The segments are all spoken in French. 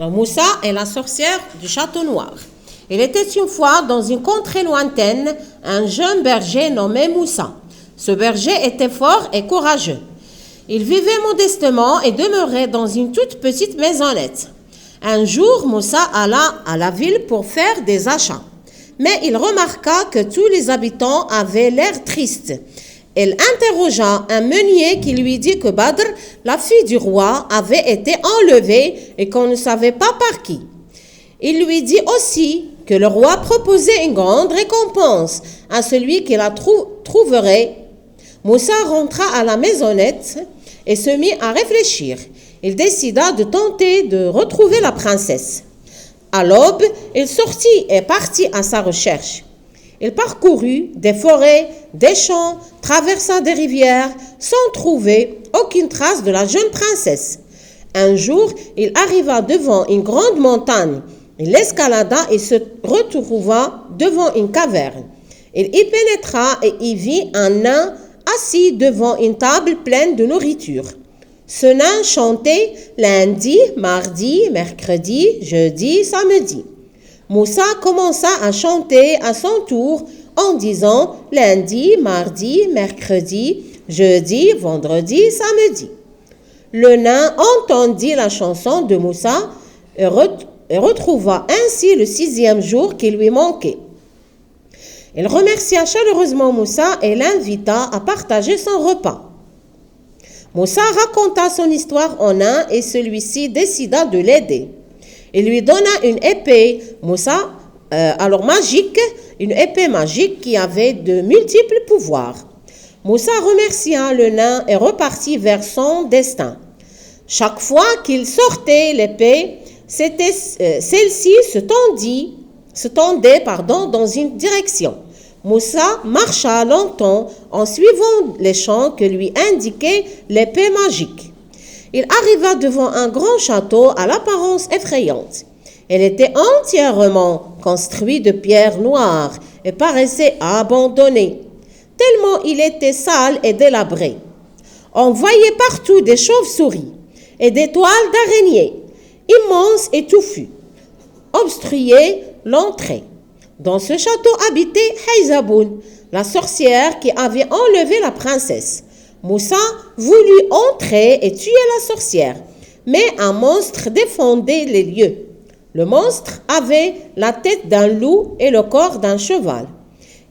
Moussa est la sorcière du château noir. Il était une fois dans une contrée lointaine un jeune berger nommé Moussa. Ce berger était fort et courageux. Il vivait modestement et demeurait dans une toute petite maisonnette. Un jour, Moussa alla à la ville pour faire des achats. Mais il remarqua que tous les habitants avaient l'air tristes. Il interrogea un meunier qui lui dit que Badr, la fille du roi, avait été enlevée et qu'on ne savait pas par qui. Il lui dit aussi que le roi proposait une grande récompense à celui qui la trouverait. Moussa rentra à la maisonnette et se mit à réfléchir. Il décida de tenter de retrouver la princesse. À l'aube, il sortit et partit à sa recherche. Il parcourut des forêts, des champs, traversa des rivières, sans trouver aucune trace de la jeune princesse. Un jour, il arriva devant une grande montagne. Il l'escalada et se retrouva devant une caverne. Il y pénétra et y vit un nain assis devant une table pleine de nourriture. Ce nain chantait lundi, mardi, mercredi, jeudi, samedi. Moussa commença à chanter à son tour en disant lundi, mardi, mercredi, jeudi, vendredi, samedi. Le nain entendit la chanson de Moussa et retrouva ainsi le 6e jour qui lui manquait. Il remercia chaleureusement Moussa et l'invita à partager son repas. Moussa raconta son histoire au nain et celui-ci décida de l'aider. Il lui donna une épée, magique, une épée magique qui avait de multiples pouvoirs. Moussa remercia le nain et repartit vers son destin. Chaque fois qu'il sortait l'épée, celle-ci se tendait dans une direction. Moussa marcha longtemps en suivant les champs que lui indiquait l'épée magique. Il arriva devant un grand château à l'apparence effrayante. Il était entièrement construit de pierres noires et paraissait abandonné, tellement il était sale et délabré. On voyait partout des chauves-souris et des toiles d'araignées, immenses et touffues, obstruaient l'entrée. Dans ce château habitait Hayzaboun, la sorcière qui avait enlevé la princesse. Moussa voulut entrer et tuer la sorcière, mais un monstre défendait les lieux. Le monstre avait la tête d'un loup et le corps d'un cheval.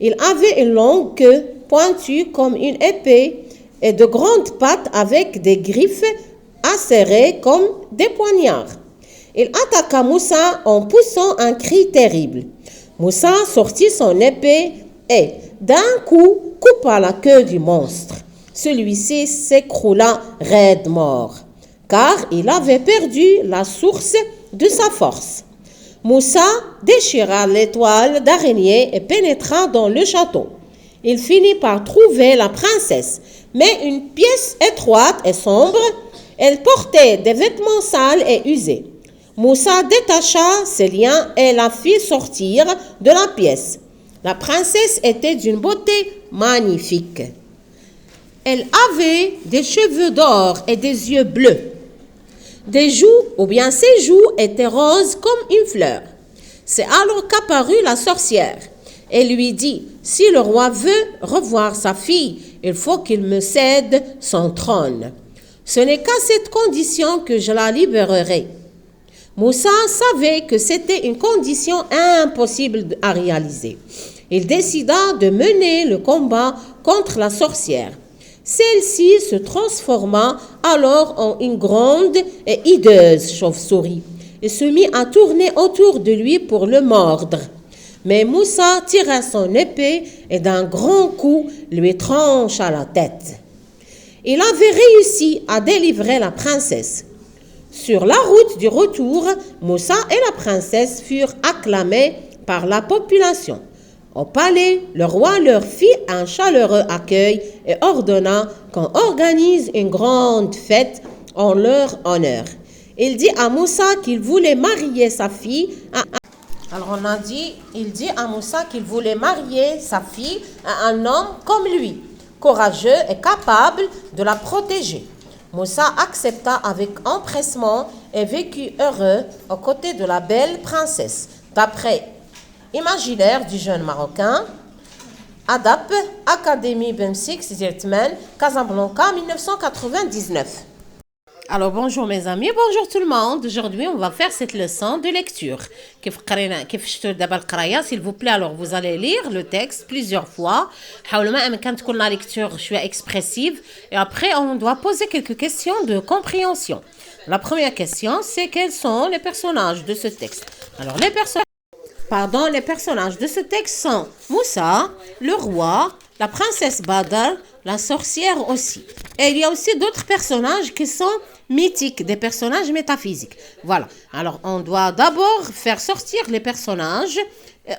Il avait une longue queue pointue comme une épée et de grandes pattes avec des griffes acérées comme des poignards. Il attaqua Moussa en poussant un cri terrible. Moussa sortit son épée et, d'un coup, coupa la queue du monstre. Celui-ci s'écroula raide mort, car il avait perdu la source de sa force. Moussa déchira les toiles d'araignée et pénétra dans le château. Il finit par trouver la princesse, mais une pièce étroite et sombre. Elle portait des vêtements sales et usés. Moussa détacha ses liens et la fit sortir de la pièce. La princesse était d'une beauté magnifique. Elle avait des cheveux d'or et des yeux bleus. Ses joues étaient roses comme une fleur. C'est alors qu'apparut la sorcière. Elle lui dit, si le roi veut revoir sa fille, il faut qu'il me cède son trône. Ce n'est qu'à cette condition que je la libérerai. Moussa savait que c'était une condition impossible à réaliser. Il décida de mener le combat contre la sorcière. Celle-ci se transforma alors en une grande et hideuse chauve-souris et se mit à tourner autour de lui pour le mordre. Mais Moussa tira son épée et d'un grand coup lui trancha la tête. Il avait réussi à délivrer la princesse. Sur la route du retour, Moussa et la princesse furent acclamés par la population. Au palais, le roi leur fit un chaleureux accueil et ordonna qu'on organise une grande fête en leur honneur. Il dit à Moussa qu'il voulait marier sa fille il dit à Moussa qu'il voulait marier sa fille à un homme comme lui, courageux et capable de la protéger. Moussa accepta avec empressement et vécut heureux aux côtés de la belle princesse. D'après imaginaire du jeune Marocain, ADAP, Académie Bemsik, Casablanca, 1999. Alors bonjour mes amis, bonjour tout le monde. Aujourd'hui on va faire cette leçon de lecture. S'il vous plaît, alors vous allez lire le texte plusieurs fois. Quand la lecture je suis expressive et après on doit poser quelques questions de compréhension. La première question c'est quels sont les personnages de ce texte. Alors les personnages de ce texte sont Moussa, le roi, la princesse Badr, la sorcière aussi. Et il y a aussi d'autres personnages qui sont mythiques, des personnages métaphysiques. Voilà. Alors, on doit d'abord faire sortir les personnages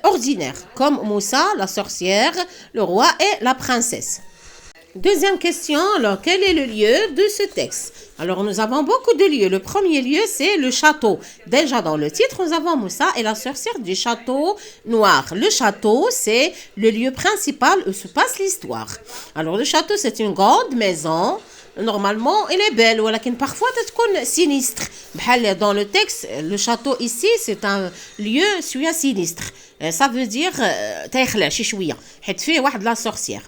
ordinaires, comme Moussa, la sorcière, le roi et la princesse. Deuxième question, alors quel est le lieu de ce texte? Alors nous avons beaucoup de lieux. Le premier lieu c'est le château. Déjà dans le titre nous avons Moussa et la sorcière du château noir. Le château c'est le lieu principal où se passe l'histoire. Alors le château c'est une grande maison. Normalement elle est belle ولكن parfois تكون sinistre. Dans le texte le château ici c'est un lieu sinistre. Ça veut dire تيخلع شي شوية حيت فيه واحد la sorcière.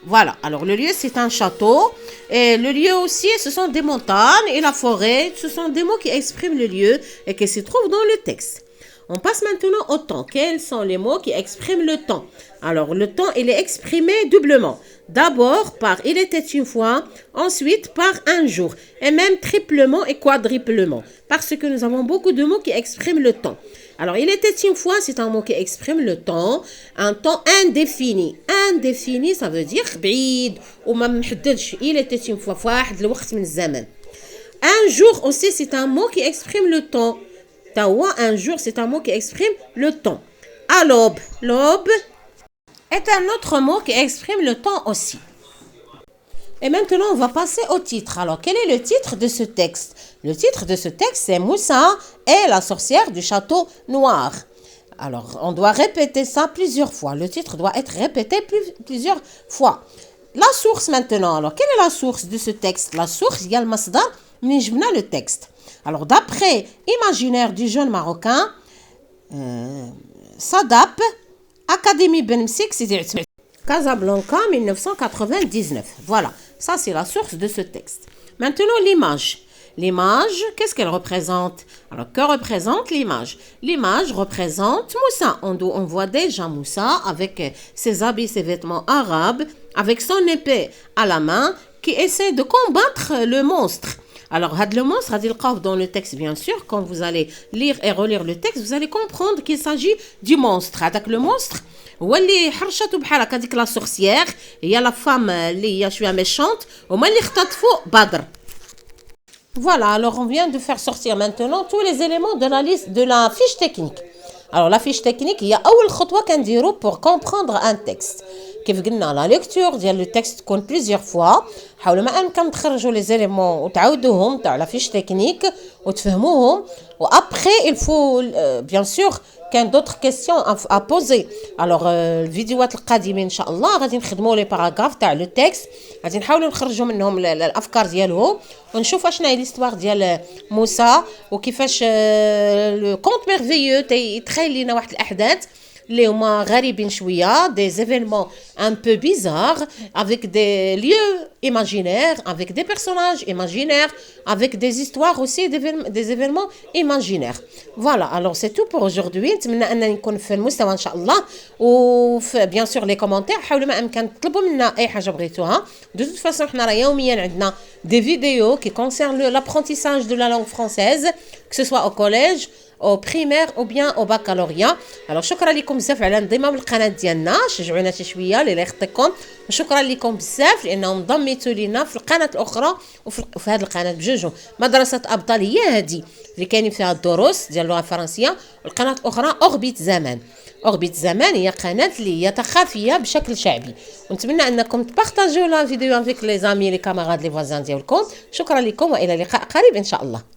Voilà, alors le lieu c'est un château et le lieu aussi ce sont des montagnes et la forêt, ce sont des mots qui expriment le lieu et qui se trouvent dans le texte. On passe maintenant au temps. Quels sont les mots qui expriment le temps? Alors le temps il est exprimé doublement. D'abord par il était une fois, ensuite par un jour et même triplement et quadruplement parce que nous avons beaucoup de mots qui expriment le temps. Alors, il était une fois, c'est un mot qui exprime le temps, un temps indéfini. Indéfini, ça veut dire بعيد وما محددش. Il était une fois واحد الوقت من الزمن. Un jour aussi, c'est un mot qui exprime le temps. Tawa, un jour, c'est un mot qui exprime le temps. À l'aube. L'aube est un autre mot qui exprime le temps aussi. Et maintenant, on va passer au titre. Alors, quel est le titre de ce texte? Le titre de ce texte, c'est Moussa et la sorcière du château noir. Alors, on doit répéter ça plusieurs fois. Le titre doit être répété plusieurs fois. La source maintenant. Alors, quelle est la source de ce texte? La source, il y a le masdar, le texte. Alors, d'après imaginaire du jeune Marocain, Sadap, Académie Bemsik, Casablanca, 1999. Voilà, ça c'est la source de ce texte. Maintenant, l'image. L'image, qu'est-ce qu'elle représente? Alors, que représente l'image? L'image représente Moussa. On voit déjà Moussa avec ses habits, ses vêtements arabes, avec son épée à la main, qui essaie de combattre le monstre. Alors, le monstre, dans le texte, bien sûr, quand vous allez lire et relire le texte, vous allez comprendre qu'il s'agit du monstre. Le monstre, واللي حرشته بحالك هذيك لا سورسيير هي لا فام اللي هي شويه méchante وما اللي اختطفوا بدر. Voilà, alors on vient de faire sortir maintenant tous les éléments de la liste de la fiche technique. Alors la fiche technique هي اول خطوه كنديرو pour comprendre un texte. كيف قلنا لا ليكتور ديال لو تكست تكون بليزيور فوا. حاولوا ما امكن تخرجوا لي زيليمون وتعاودوهم تاع لا فيش تكنيك وتفهموهم. وابخي il faut bien sûr كاين d'autres questions à poser. alors الفيديوهات القادمه ان شاء الله غادي نخدموا لي باراغراف تاع لو تكست غادي نحاولوا نخرجوا منهم الافكار ديالهم ونشوفوا شنو هي ليستوار ديال موسى وكيفاش لو كونت ميرفيو تيتخيل لينا واحد الاحداث اللي هما غريبين شويه des événements un peu bizarres avec des lieux imaginaires avec des personnages imaginaires avec des histoires aussi des événements imaginaires. Voilà, alors c'est tout pour aujourd'hui. نتمنى انني نكون في المستوى ان شاء الله وفي bien sûr les commentaires حاولوا ما امكن تطلبوا منا اي حاجه بغيتوها. De toute façon احنا راه يوميا عندنا des vidéos qui concernent l'apprentissage de la langue française que ce soit au collège au primaire ou bien au baccalauréat. alors شكرا لكم بزاف على انضمام القناه ديالنا شجعونا شي شويه اللي يخطيكم وشكرا لكم بزاف لانهم انضميتوا لينا في القناه الاخرى وفي هذه القناه بجوجهم. مدرسه ابطال هي هذه اللي كاينين فيها الدروس ديال اللغه الفرنسيه والقناه الاخرى اوربيت زمان. اوربيت زمان هي قناه اللي هي ثقافيه بشكل شعبي ونتمنى انكم تبارطاجيو لا فيديو افيك لي زامي لي كاماراد لي فوازان ديالكم. شكرا لكم والى لقاء قريب ان شاء الله.